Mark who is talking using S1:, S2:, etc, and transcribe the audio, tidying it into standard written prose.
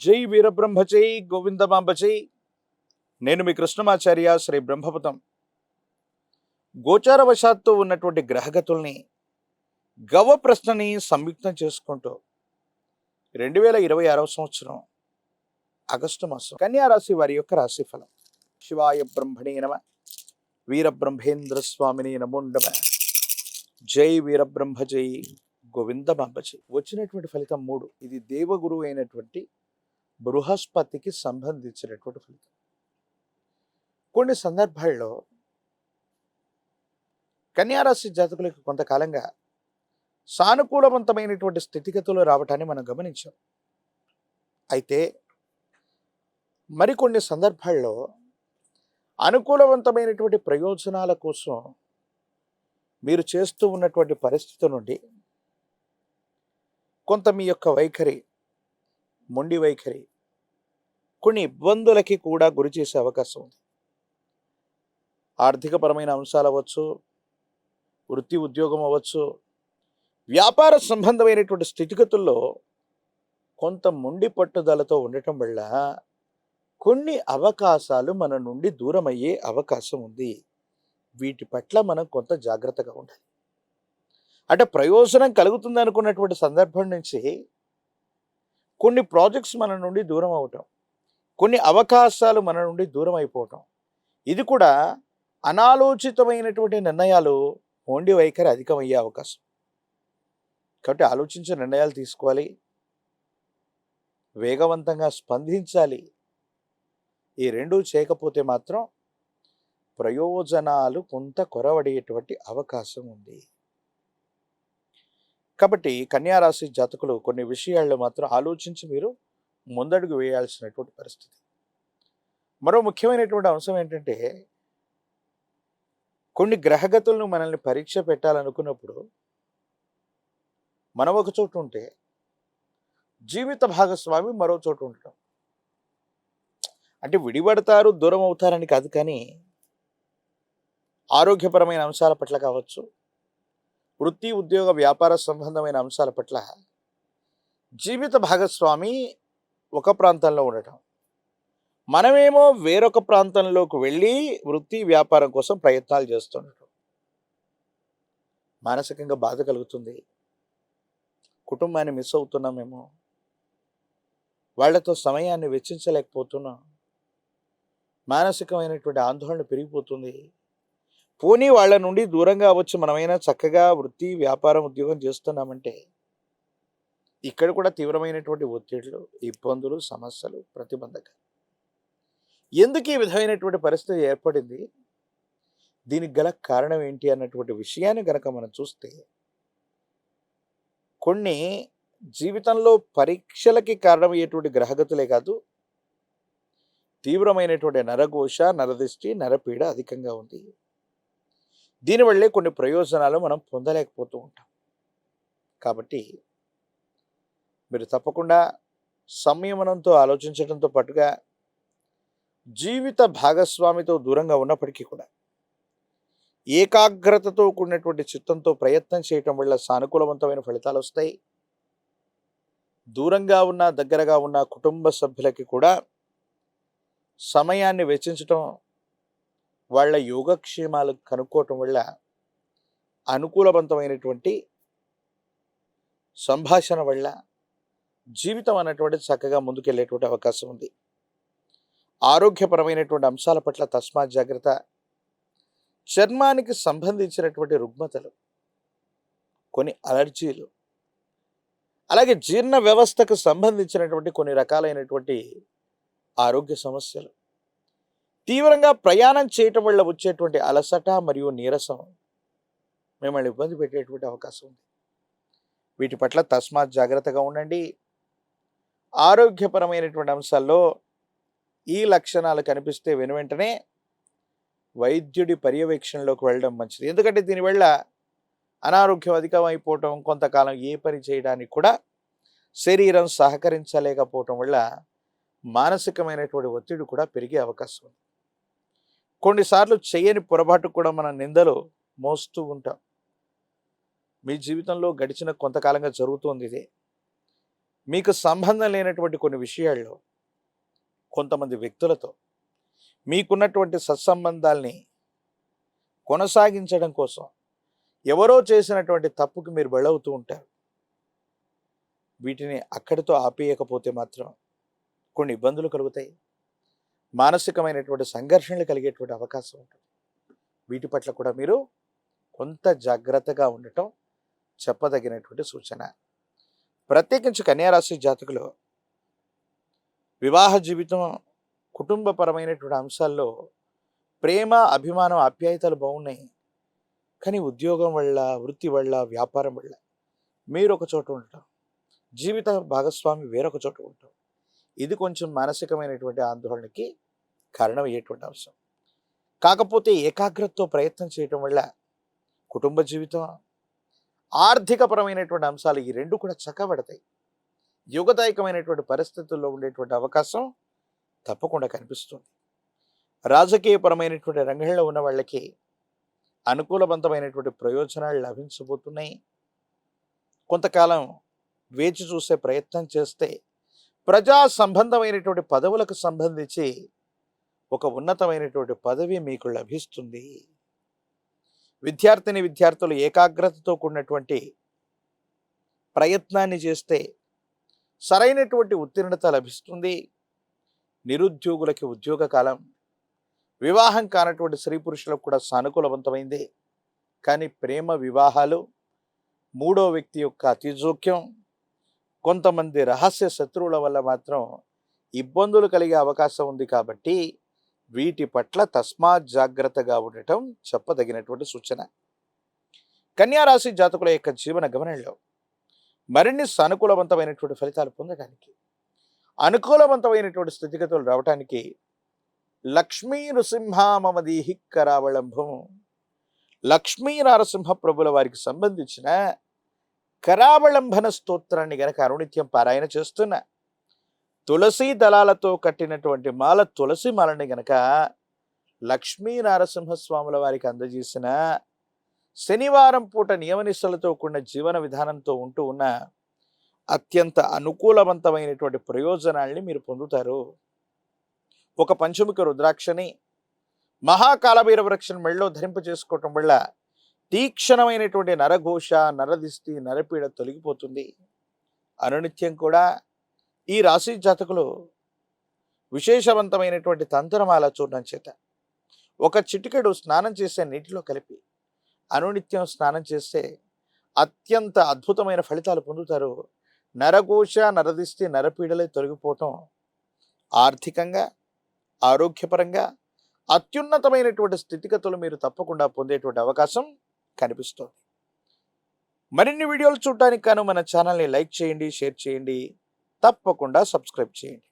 S1: జై వీరబ్రహ్మ జై గోవిందమాంబ జై. నేను మీ కృష్ణమాచార్య శ్రీ బ్రహ్మపదం. గోచారవశాత్తు ఉన్నటువంటి గ్రహగతుల్ని గవ ప్రశ్నని సంయుక్తం చేసుకుంటూ 2026 సంవత్సరం ఆగస్టు మాసం కన్యా రాశి వారి యొక్క రాశిఫలం. శివాయ బ్రహ్మణే నమ. వీరబ్రహ్మేంద్ర స్వామిని నమో నమ. జై వీరబ్రహ్మ జై గోవిందమాంబ జై. వచ్చినటువంటి ఫలితం 3. ఇది దేవగురువు అయినటువంటి బృహస్పతికి సంబంధించినటువంటి ఫలితం. కొన్ని సందర్భాల్లో కన్యారాశి జాతకులకు కొంతకాలంగా సానుకూలవంతమైనటువంటి స్థితిగతులు రావటాన్ని మనం గమనించాం. అయితే మరికొన్ని సందర్భాల్లో అనుకూలవంతమైనటువంటి ప్రయోజనాల కోసం మీరు చేస్తూ ఉన్నటువంటి పరిస్థితి నుండి కొంత మీ యొక్క వైఖరి, మొండి వైఖరి కొన్ని ఇబ్బందులకి కూడా గురి చేసే అవకాశం ఉంది. ఆర్థికపరమైన అంశాలు అవ్వచ్చు, వృత్తి ఉద్యోగం అవ్వచ్చు, వ్యాపార సంబంధమైనటువంటి స్థితిగతుల్లో కొంత మొండి పట్టుదలతో ఉండటం వల్ల కొన్ని అవకాశాలు మన నుండి దూరం అయ్యే అవకాశం ఉంది. వీటి పట్ల మనం కొంత జాగ్రత్తగా ఉండాలి. అంటే ప్రయోజనం కలుగుతుంది అనుకున్నటువంటి సందర్భం నుంచి కొన్ని ప్రాజెక్ట్స్ మన నుండి దూరం అవటం, కొన్ని అవకాశాలు మన నుండి దూరం అయిపోవటం, ఇది కూడా అనాలోచితమైనటువంటి నిర్ణయాలు, మొండి వైఖరి అధికమయ్యే అవకాశం. కాబట్టి ఆలోచించే నిర్ణయాలు తీసుకోవాలి, వేగవంతంగా స్పందించాలి. ఈ రెండూ చేయకపోతే మాత్రం ప్రయోజనాలు కొంత కొరవడేటువంటి అవకాశం ఉంది. కాబట్టి కన్యారాశి జాతకులు కొన్ని విషయాల్లో మాత్రం ఆలోచించి మీరు ముందడుగు వేయాల్సినటువంటి పరిస్థితి. మరో ముఖ్యమైనటువంటి అంశం ఏంటంటే, కొన్ని గ్రహగతులను మనల్ని పరీక్ష పెట్టాలనుకున్నప్పుడు మనం ఒక చోటు ఉంటే జీవిత భాగస్వామి మరో చోటు ఉండటం. అంటే విడిపడతారు, దూరం అవుతారని కాదు, కానీ ఆరోగ్యపరమైన అంశాల పట్ల కావచ్చు, వృత్తి ఉద్యోగ వ్యాపార సంబంధమైన అంశాల పట్ల జీవిత భాగస్వామి ఒక ప్రాంతంలో ఉండటం, మనమేమో వేరొక ప్రాంతంలోకి వెళ్ళి వృత్తి వ్యాపారం కోసం ప్రయత్నాలు చేస్తుండటం మానసికంగా బాధ కలుగుతుంది. కుటుంబాన్ని మిస్ అవుతున్నామేమో, వాళ్లతో సమయాన్ని వెచ్చించలేకపోతున్నాం, మానసికమైనటువంటి ఆందోళన పెరిగిపోతుంది. పోనీ వాళ్ళ నుండి దూరంగా వచ్చి మనమైనా చక్కగా వృత్తి వ్యాపారం ఉద్యోగం చేస్తున్నామంటే ఇక్కడ కూడా తీవ్రమైనటువంటి ఒత్తిడులు, ఇబ్బందులు, సమస్యలు, ప్రతిబంధకాలు. ఎందుకు ఈ విధమైనటువంటి పరిస్థితి ఏర్పడింది, దీనికి గల కారణం ఏంటి అన్నటువంటి విషయాన్ని గనక మనం చూస్తే, కొన్ని జీవితంలో పరీక్షలకి కారణమయ్యేటువంటి గ్రహగతులే కాదు, తీవ్రమైనటువంటి నరఘోష, నరదిష్టి, నరపీడ అధికంగా ఉంది. దీనివల్లే కొన్ని ప్రయోజనాలు మనం పొందలేకపోతూ ఉంటాం. కాబట్టి మీరు తప్పకుండా సంయమనంతో ఆలోచించడంతో పాటుగా జీవిత భాగస్వామితో దూరంగా ఉన్నప్పటికీ కూడా ఏకాగ్రతతో కూడినటువంటి చిత్తంతో ప్రయత్నం చేయటం వల్ల సానుకూలవంతమైన ఫలితాలు వస్తాయి. దూరంగా ఉన్న, దగ్గరగా ఉన్న కుటుంబ సభ్యులకి కూడా సమయాన్ని వెచ్చించటం, వాళ్ళ యోగక్షేమాలు కనుక్కోవటం వల్ల అనుకూలవంతమైనటువంటి సంభాషణ వల్ల జీవితం అన్నటువంటి చక్కగా ముందుకెళ్ళేటువంటి అవకాశం ఉంది. ఆరోగ్యపరమైనటువంటి అంశాల పట్ల తస్మాత్ జాగ్రత్త. చర్మానికి సంబంధించినటువంటి రుగ్మతలు, కొన్ని అలర్జీలు, అలాగే జీర్ణ వ్యవస్థకు సంబంధించినటువంటి కొన్ని రకాలైనటువంటి ఆరోగ్య సమస్యలు, తీవ్రంగా ప్రయాణం చేయటం వల్ల వచ్చేటువంటి అలసట మరియు నీరసం మిమ్మల్ని ఇబ్బంది పెట్టేటువంటి అవకాశం ఉంది. వీటి పట్ల తస్మాత్ జాగ్రత్తగా ఉండండి. ఆరోగ్యపరమైనటువంటి అంశాల్లో ఈ లక్షణాలు కనిపిస్తే వెనువెంటనే వైద్యుడి పర్యవేక్షణలోకి వెళ్ళడం మంచిది. ఎందుకంటే దీనివల్ల అనారోగ్యం అధికమైపోవటం, కొంతకాలం ఏ పని చేయడానికి కూడా శరీరం సహకరించలేకపోవటం వల్ల మానసికమైనటువంటి ఒత్తిడి కూడా పెరిగే అవకాశం ఉంది. కొన్నిసార్లు చేయని పొరపాటు కూడా మన నిందలు మోస్తూ ఉంటాం. మీ జీవితంలో గడిచిన కొంతకాలంగా జరుగుతోంది ఇదే. మీకు సంబంధం లేనటువంటి కొన్ని విషయాల్లో కొంతమంది వ్యక్తులతో మీకున్నటువంటి సత్సంబంధాల్ని కొనసాగించడం కోసం ఎవరో చేసినటువంటి తప్పుకి మీరు బలవుతూ ఉంటారు. వీటిని అక్కడితో ఆపేయకపోతే మాత్రం కొన్ని ఇబ్బందులు కలుగుతాయి. మానసికమైనటువంటి సంఘర్షణలు కలిగేటువంటి అవకాశం ఉంటుంది. వీటి పట్ల కూడా మీరు కొంత జాగ్రత్తగా ఉండటం చెప్పదగినటువంటి సూచన. ప్రత్యేకించి కన్యారాశి జాతకులు వివాహ జీవితం, కుటుంబపరమైనటువంటి అంశాల్లో ప్రేమ, అభిమానం, ఆప్యాయతలు బాగున్నాయి. కానీ ఉద్యోగం వల్ల, వృత్తి వల్ల, వ్యాపారం వల్ల మీరు ఒక చోట ఉండటం, జీవిత భాగస్వామి వేరొక చోట ఉండటం, ఇది కొంచెం మానసికమైనటువంటి ఆందోళనకి కారణమయ్యేటువంటి అంశం. కాకపోతే ఏకాగ్రతతో ప్రయత్నం చేయటం వల్ల కుటుంబ జీవితం, ఆర్థికపరమైనటువంటి అంశాలు ఈ రెండు కూడా చక్కబడతాయి. యుగదాయకమైనటువంటి పరిస్థితుల్లో ఉండేటువంటి అవకాశం తప్పకుండా కనిపిస్తుంది. రాజకీయపరమైనటువంటి రంగంలో ఉన్న వాళ్ళకి అనుకూలవంతమైనటువంటి ప్రయోజనాలు లభించబోతున్నాయి. కొంతకాలం వేచి చూసే ప్రయత్నం చేస్తే ప్రజా సంబంధమైనటువంటి పదవులకు సంబంధించి ఒక ఉన్నతమైనటువంటి పదవి మీకు లభిస్తుంది. విద్యార్థులు ఏకాగ్రతతో కూడినటువంటి ప్రయత్నాన్ని చేస్తే సరైనటువంటి ఉత్తీర్ణత లభిస్తుంది. నిరుద్యోగులకి ఉద్యోగ కాలం, వివాహం కానటువంటి స్త్రీ పురుషులకు కూడా సానుకూలవంతమైంది. కానీ ప్రేమ వివాహాలు, మూడో వ్యక్తి యొక్క అతిజోక్యం, కొంతమంది రహస్య శత్రువుల వల్ల మాత్రం ఇబ్బందులు కలిగే అవకాశం ఉంది. కాబట్టి వీటి పట్ల తస్మాత్ జాగ్రత్తగా ఉండటం చెప్పదగినటువంటి సూచన. కన్యారాశి జాతకుల యొక్క జీవన గమనంలో మరిన్ని సానుకూలవంతమైనటువంటి ఫలితాలు పొందడానికి, అనుకూలవంతమైనటువంటి స్థితిగతులు రావడానికి లక్ష్మీ నృసింహ మమదీహి కరావళంబం, లక్ష్మీ నారసింహ ప్రభుల వారికి సంబంధించిన కరావళంబన స్తోత్రాన్ని గనక అనునిత్యం పారాయణ చేస్తున్న, తులసి దళాలతో కట్టినటువంటి మాల, తులసి మాలని గనక లక్ష్మీ నారసింహస్వాముల వారికి అందజేసిన, శనివారం పూట నియమనిష్టలతో కూడిన జీవన విధానంతో ఉంటూ ఉన్న అత్యంత అనుకూలవంతమైనటువంటి ప్రయోజనాల్ని మీరు పొందుతారు. ఒక పంచముఖ రుద్రాక్షని, మహాకాలభైర వృక్షం మెళ్ళలో ధరింప చేసుకోవటం వల్ల తీక్షణమైనటువంటి నరఘోష, నరదిష్టి, నరపీడ తొలగిపోతుంది. అనునిత్యం కూడా ఈ రాశి జాతకులు విశేషవంతమైనటువంటి తంత్రమాల చూడడం చేత ఒక చిటికెడు స్నానం చేసే నీటిలో కలిపి అనునిత్యం స్నానం చేస్తే అత్యంత అద్భుతమైన ఫలితాలు పొందుతారు. నరఘోష, నరదిష్టి, నరపీడలే తొలగిపోవటం, ఆర్థికంగా, ఆరోగ్యపరంగా అత్యున్నతమైనటువంటి స్థితిగతులు మీరు తప్పకుండా పొందేటువంటి అవకాశం కనిపిస్తుంది. మరిన్ని వీడియోలు చూడటానికి గాను మన ఛానల్ని లైక్ చేయండి, షేర్ చేయండి, తప్పకుండా సబ్స్క్రైబ్ చేయండి.